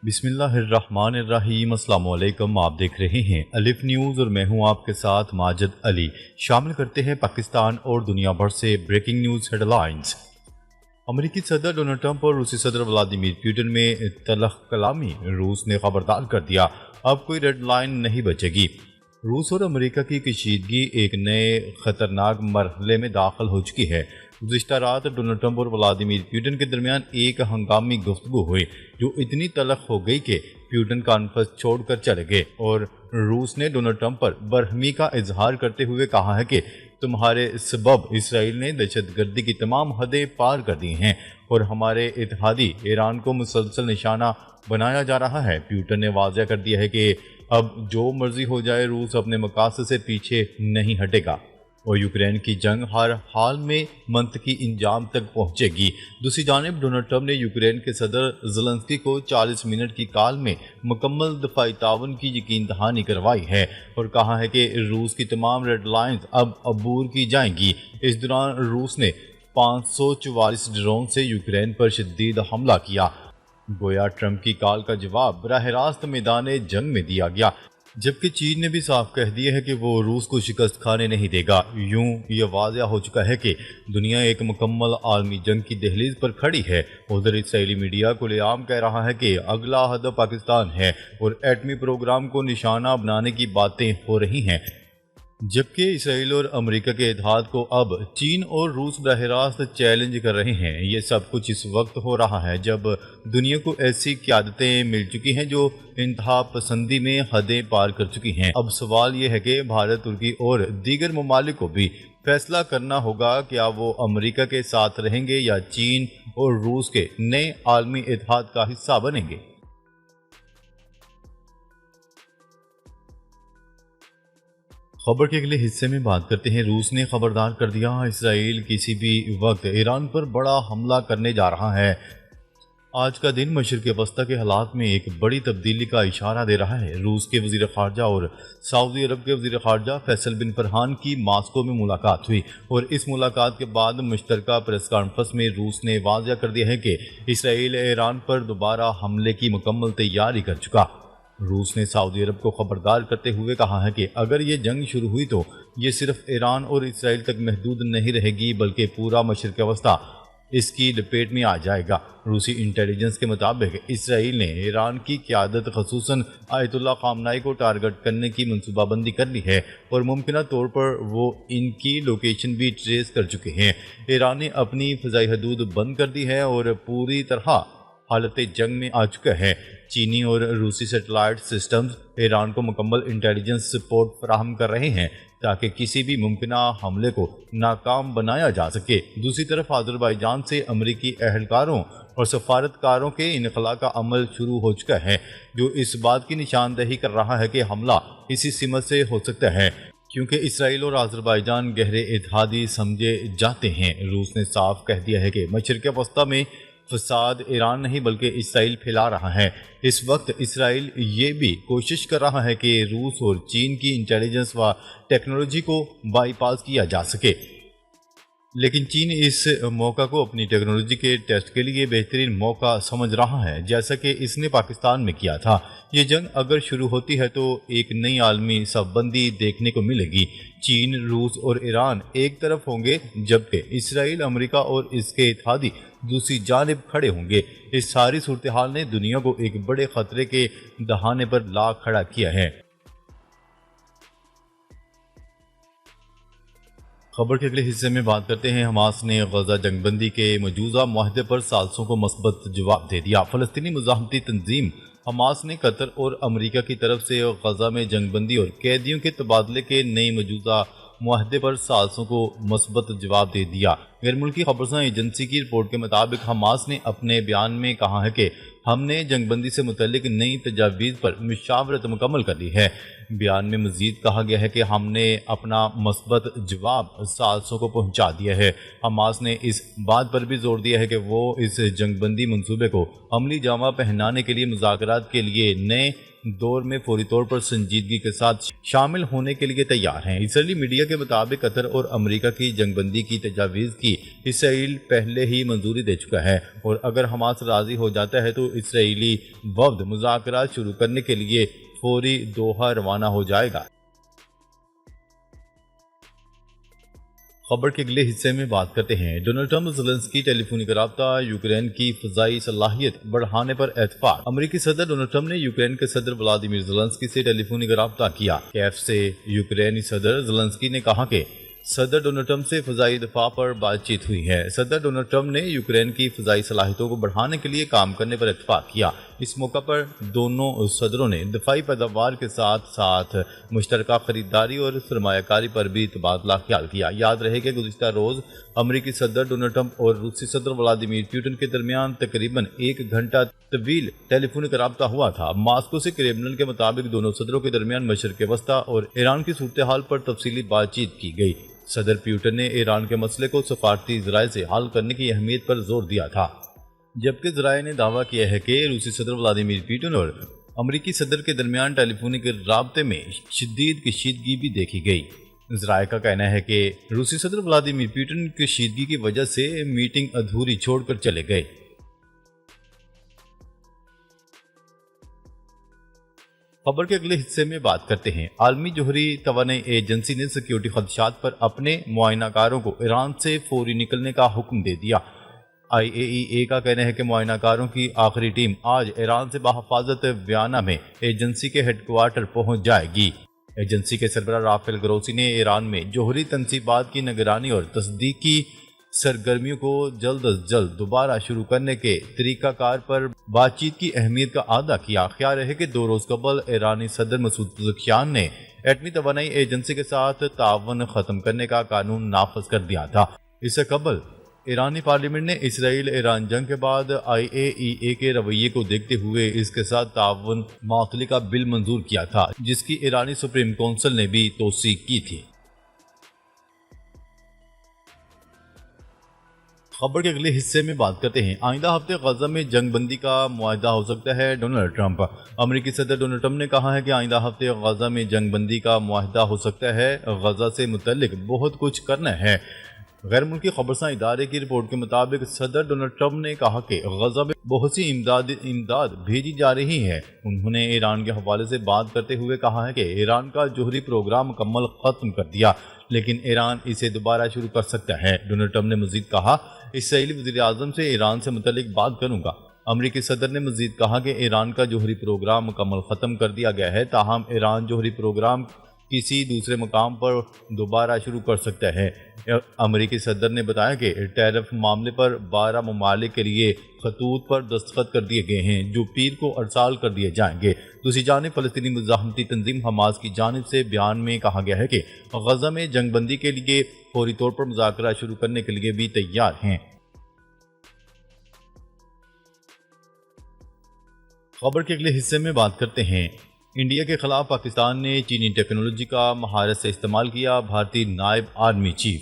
بسم اللہ الرحمن الرحیم۔ السلام علیکم، آپ دیکھ رہے ہیں الف نیوز اور میں ہوں آپ کے ساتھ ماجد علی۔ شامل کرتے ہیں پاکستان اور دنیا بھر سے بریکنگ نیوز ہیڈ لائنز۔ امریکی صدر ڈونلڈ ٹرمپ اور روسی صدر ولادیمیر پوٹن میں تلخ کلامی، روس نے خبردار کر دیا اب کوئی ریڈ لائن نہیں بچے گی۔ روس اور امریکہ کی کشیدگی ایک نئے خطرناک مرحلے میں داخل ہو چکی ہے۔ گزشتہ رات ڈونلڈ ٹرمپ اور ولادیمیر پوٹن کے درمیان ایک ہنگامی گفتگو ہوئی جو اتنی تلخ ہو گئی کہ پوٹن کانفرنس چھوڑ کر چلے گئے اور روس نے ڈونلڈ ٹرمپ پر برہمی کا اظہار کرتے ہوئے کہا ہے کہ تمہارے سبب اسرائیل نے دہشت گردی کی تمام حدیں پار کر دی ہیں اور ہمارے اتحادی ایران کو مسلسل نشانہ بنایا جا رہا ہے۔ پوٹن نے واضح کر دیا ہے کہ اب جو مرضی ہو جائے روس اپنے مقاصد سے پیچھے نہیں ہٹے گا اور یوکرین کی جنگ ہر حال میں منطقی انجام تک پہنچے گی۔ دوسری جانب ڈونلڈ ٹرمپ نے یوکرین کے صدر زلنسکی کو 40 منٹ کی کال میں مکمل دفاعی تعاون کی یقین دہانی کروائی ہے اور کہا ہے کہ روس کی تمام ریڈ لائنز اب عبور کی جائیں گی۔ اس دوران روس نے 544 ڈرون سے یوکرین پر شدید حملہ کیا۔ گویا ٹرمپ کی کال کا جواب براہ راست میدان جنگ میں دیا گیا، جبکہ چین نے بھی صاف کہہ دیا ہے کہ وہ روس کو شکست کھانے نہیں دے گا۔ یوں یہ واضح ہو چکا ہے کہ دنیا ایک مکمل عالمی جنگ کی دہلیز پر کھڑی ہے۔ ادھر اسرائیلی میڈیا کھلے عام کہہ رہا ہے کہ اگلا ہدف پاکستان ہے اور ایٹمی پروگرام کو نشانہ بنانے کی باتیں ہو رہی ہیں، جبکہ اسرائیل اور امریکہ کے اتحاد کو اب چین اور روس براہ راست چیلنج کر رہے ہیں۔ یہ سب کچھ اس وقت ہو رہا ہے جب دنیا کو ایسی قیادتیں مل چکی ہیں جو انتہا پسندی میں حدیں پار کر چکی ہیں۔ اب سوال یہ ہے کہ بھارت، ترکی اور دیگر ممالک کو بھی فیصلہ کرنا ہوگا کیا وہ امریکہ کے ساتھ رہیں گے یا چین اور روس کے نئے عالمی اتحاد کا حصہ بنیں گے۔ خبر کے اگلے حصے میں بات کرتے ہیں۔ روس نے خبردار کر دیا اسرائیل کسی بھی وقت ایران پر بڑا حملہ کرنے جا رہا ہے۔ آج کا دن مشرق وسطی کے حالات میں ایک بڑی تبدیلی کا اشارہ دے رہا ہے۔ روس کے وزیر خارجہ اور سعودی عرب کے وزیر خارجہ فیصل بن فرحان کی ماسکو میں ملاقات ہوئی اور اس ملاقات کے بعد مشترکہ پریس کانفرنس میں روس نے واضح کر دیا ہے کہ اسرائیل ایران پر دوبارہ حملے کی مکمل تیاری کر چکا۔ روس نے سعودی عرب کو خبردار کرتے ہوئے کہا ہے کہ اگر یہ جنگ شروع ہوئی تو یہ صرف ایران اور اسرائیل تک محدود نہیں رہے گی بلکہ پورا مشرق وسطی اس کی لپیٹ میں آ جائے گا۔ روسی انٹیلیجنس کے مطابق اسرائیل نے ایران کی قیادت خصوصاً آیت اللہ خامنائی کو ٹارگٹ کرنے کی منصوبہ بندی کر لی ہے اور ممکنہ طور پر وہ ان کی لوکیشن بھی ٹریس کر چکے ہیں۔ ایران نے اپنی فضائی حدود بند کر دی ہے اور پوری طرح حالت جنگ میں آ چکا ہے۔ چینی اور روسی سیٹلائٹ سسٹمز ایران کو مکمل انٹیلیجنس سپورٹ فراہم کر رہے ہیں تاکہ کسی بھی ممکنہ حملے کو ناکام بنایا جا سکے۔ دوسری طرف آذربائیجان سے امریکی اہلکاروں اور سفارتکاروں کے انخلاء کا عمل شروع ہو چکا ہے، جو اس بات کی نشاندہی کر رہا ہے کہ حملہ اسی سمت سے ہو سکتا ہے کیونکہ اسرائیل اور آذربائیجان گہرے اتحادی سمجھے جاتے ہیں۔ روس نے صاف کہہ دیا ہے کہ مشرق وسطی میں فساد ایران نہیں بلکہ اسرائیل پھیلا رہا ہے۔ اس وقت اسرائیل یہ بھی کوشش کر رہا ہے کہ روس اور چین کی انٹیلیجنس و ٹیکنالوجی کو بائی پاس کیا جا سکے، لیکن چین اس موقع کو اپنی ٹیکنالوجی کے ٹیسٹ کے لیے بہترین موقع سمجھ رہا ہے، جیسا کہ اس نے پاکستان میں کیا تھا۔ یہ جنگ اگر شروع ہوتی ہے تو ایک نئی عالمی صف بندی دیکھنے کو ملے گی۔ چین، روس اور ایران ایک طرف ہوں گے جبکہ اسرائیل، امریکہ اور اس کے اتحادی دوسری جانب کھڑے ہوں گے۔ اس ساری صورتحال نے دنیا کو ایک بڑے خطرے کے دہانے پر لا کھڑا کیا ہے۔ خبر کے اگلے حصے میں بات کرتے ہیں۔ حماس نے غزہ جنگ بندی کے مجوزہ معاہدے پر ثالثوں کو مثبت جواب دے دیا۔ فلسطینی مزاحمتی تنظیم حماس نے قطر اور امریکہ کی طرف سے غزہ میں جنگ بندی اور قیدیوں کے تبادلے کے نئے مجوزہ معاہدے پر ثالثوں کو مثبت جواب دے دیا۔ غیر ملکی خبرساں ایجنسی کی رپورٹ کے مطابق حماس نے اپنے بیان میں کہا ہے کہ ہم نے جنگ بندی سے متعلق نئی تجاویز پر مشاورت مکمل کر لی ہے۔ بیان میں مزید کہا گیا ہے کہ ہم نے اپنا مثبت جواب ثالثوں کو پہنچا دیا ہے۔ حماس نے اس بات پر بھی زور دیا ہے کہ وہ اس جنگ بندی منصوبے کو عملی جامہ پہنانے کے لیے مذاکرات کے لیے نئے دور میں فوری طور پر سنجیدگی کے ساتھ شامل ہونے کے لیے تیار ہیں۔ اسرائیلی میڈیا کے مطابق قطر اور امریکہ کی جنگ بندی کی تجاویز کی اسرائیل پہلے ہی منظوری دے چکا ہے، اور اگر حماس راضی ہو جاتا ہے تو اسرائیلی وفد مذاکرات شروع کرنے کے لیے فوری دوحہ روانہ ہو جائے گا۔ خبر کے اگلے حصے میں بات کرتے ہیں۔ ڈونلڈ ٹرمپ زیلنسکی ٹیلی فونک رابطہ، یوکرین کی فضائی صلاحیت بڑھانے پر اتفاق۔ امریکی صدر ڈونلڈ ٹرمپ نے یوکرین کے صدر ولادیمیر زیلنسکی سے ٹیلی فونک رابطہ کیا۔ کیف سے یوکرینی صدر زیلنسکی نے کہا کہ صدر ڈونلڈ ٹرمپ سے فضائی دفاع پر بات چیت ہوئی ہے۔ صدر ڈونلڈ ٹرمپ نے یوکرین کی فضائی صلاحیتوں کو بڑھانے کے لیے کام کرنے پر اتفاق کیا۔ اس موقع پر دونوں صدروں نے دفاعی پیداوار کے ساتھ ساتھ مشترکہ خریداری اور سرمایہ کاری پر بھی تبادلہ خیال کیا۔ یاد رہے کہ گزشتہ روز امریکی صدر ڈونلڈ ٹرمپ اور روسی صدر ولادیمیر پوٹن کے درمیان تقریباً 1 گھنٹہ طویل ٹیلی فونک رابطہ ہوا تھا۔ ماسکو سے کریملن کے مطابق دونوں صدروں کے درمیان مشرق وسطیٰ اور ایران کی صورتحال پر تفصیلی بات چیت کی گئی۔ صدر پوٹن نے ایران کے مسئلے کو سفارتی ذرائع سے حل کرنے کی اہمیت پر زور دیا تھا، جبکہ ذرائع نے دعویٰ کیا ہے کہ روسی صدر ولادیمیر پوٹن اور امریکی صدر کے درمیان ٹیلی فونک رابطے میں شدید کشیدگی بھی دیکھی گئی۔ ذرائع کا کہنا ہے کہ روسی صدر ولادیمیر پوٹن کشیدگی کی وجہ سے میٹنگ ادھوری چھوڑ کر چلے گئے۔ خبر کے اگلے حصے میں بات کرتے ہیں۔ عالمی جوہری توانائی ایجنسی نے سیکیورٹی خدشات پر اپنے معائنہ کاروں کو ایران سے فوری نکلنے کا حکم دے دیا۔ IAEA کا کہنا ہے کہ معائنہ کاروں کی آخری ٹیم آج ایران سے بحفاظت ویانا میں ایجنسی کے ہیڈ کوارٹر پہنچ جائے گی۔ ایجنسی کے سربراہ رافیل گروسی نے ایران میں جوہری تنصیبات کی نگرانی اور تصدیقی سرگرمیوں کو جلد از جلد دوبارہ شروع کرنے کے طریقہ کار پر بات چیت کی اہمیت کا اعادہ کیا۔ خیال رہے کہ 2 روز قبل ایرانی صدر مسعود پزشکیان نے ایٹمی توانائی ایجنسی کے ساتھ تعاون ختم کرنے کا قانون نافذ کر دیا تھا۔ اس سے قبل ایرانی پارلیمنٹ نے اسرائیل ایران جنگ کے بعد IAEA کے رویے کو دیکھتے ہوئے اس کے ساتھ تعاون معطلی کا بل منظور کیا تھا، جس کی ایرانی سپریم کونسل نے بھی توثیق کی تھی۔ خبر کے اگلے حصے میں بات کرتے ہیں۔ آئندہ ہفتے غزہ میں جنگ بندی کا معاہدہ ہو سکتا ہے، ڈونلڈ ٹرمپ۔ امریکی صدر ڈونلڈ ٹرمپ نے کہا ہے کہ آئندہ ہفتے غزہ میں جنگ بندی کا معاہدہ ہو سکتا ہے۔ غزہ سے متعلق بہت کچھ کرنا ہے۔ غیر ملکی خبرساں ادارے کی رپورٹ کے مطابق صدر ڈونلڈ ٹرمپ نے کہا کہ غزہ میں بہت سی امداد بھیجی جا رہی ہے۔ انہوں نے ایران کے حوالے سے بات کرتے ہوئے کہا ہے کہ ایران کا جوہری پروگرام مکمل ختم کر دیا، لیکن ایران اسے دوبارہ شروع کر سکتا ہے۔ ڈونلڈ ٹرمپ نے مزید کہا، اسرائیلی وزیر اعظم سے ایران سے متعلق بات کروں گا۔ امریکی صدر نے مزید کہا کہ ایران کا جوہری پروگرام مکمل ختم کر دیا گیا ہے، تاہم ایران جوہری پروگرام کسی دوسرے مقام پر دوبارہ شروع کر سکتا ہے۔ امریکی صدر نے بتایا کہ ٹیرف معاملے پر 12 ممالک کے لیے خطوط پر دستخط کر دیے گئے ہیں، جو پیر کو ارسال کر دیے جائیں گے۔ دوسری جانب فلسطینی مزاحمتی تنظیم حماس کی جانب سے بیان میں کہا گیا ہے کہ غزہ میں جنگ بندی کے لیے فوری طور پر مذاکرات شروع کرنے کے لیے بھی تیار ہیں۔ خبر کے اگلے حصے میں بات کرتے ہیں۔ انڈیا کے خلاف پاکستان نے چینی ٹیکنالوجی کا مہارت سے استعمال کیا، بھارتی نائب آرمی چیف۔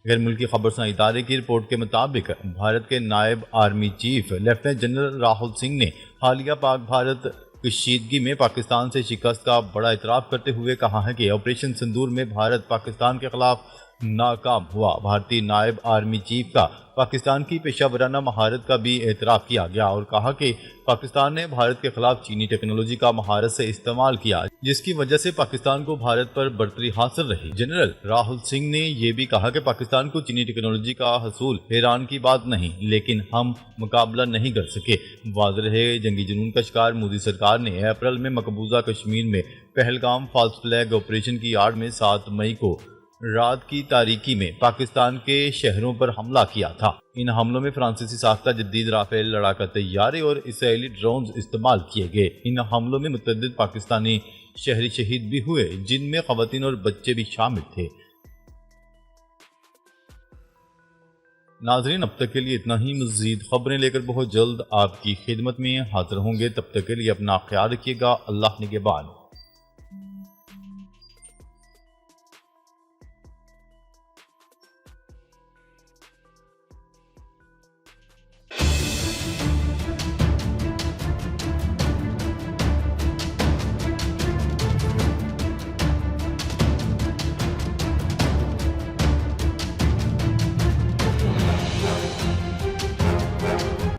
غیر ملکی خبرساں ادارے کی رپورٹ کے مطابق بھارت کے نائب army chief lieutenant general Rahul Singh نے حالیہ پاک بھارت کشیدگی میں پاکستان سے شکست کا بڑا اعتراف کرتے ہوئے کہا ہے کہ آپریشن سندور میں بھارت پاکستان کے خلاف ناکام ہوا۔ بھارتی نائب آرمی چیف کا پاکستان کی پیشہ ورانہ مہارت کا بھی اعتراف کیا گیا اور کہا کہ پاکستان نے بھارت کے خلاف چینی ٹیکنالوجی کا مہارت سے استعمال کیا، جس کی وجہ سے پاکستان کو بھارت پر برتری حاصل رہی۔ جنرل راہل سنگھ نے یہ بھی کہا کہ پاکستان کو چینی ٹیکنالوجی کا حصول حیران کی بات نہیں، لیکن ہم مقابلہ نہیں کر سکے۔ واضح ہے، جنگی جنون کا شکار مودی سرکار نے اپریل میں مقبوضہ کشمیر میں پہلگام فالس فلیگ آپریشن کی آڑ میں 7 مئی کو رات کی تاریکی میں پاکستان کے شہروں پر حملہ کیا تھا۔ ان حملوں میں فرانسیسی ساختہ جدید رافیل لڑاکا طیارے اور اسرائیلی ڈرونز استعمال کیے گئے۔ ان حملوں میں متعدد پاکستانی شہری شہید بھی ہوئے، جن میں خواتین اور بچے بھی شامل تھے۔ ناظرین، اب تک کے لیے اتنا ہی۔ مزید خبریں لے کر بہت جلد آپ کی خدمت میں حاضر ہوں گے۔ تب تک کے لیے اپنا خیال رکھیے گا۔ اللہ نگہبان۔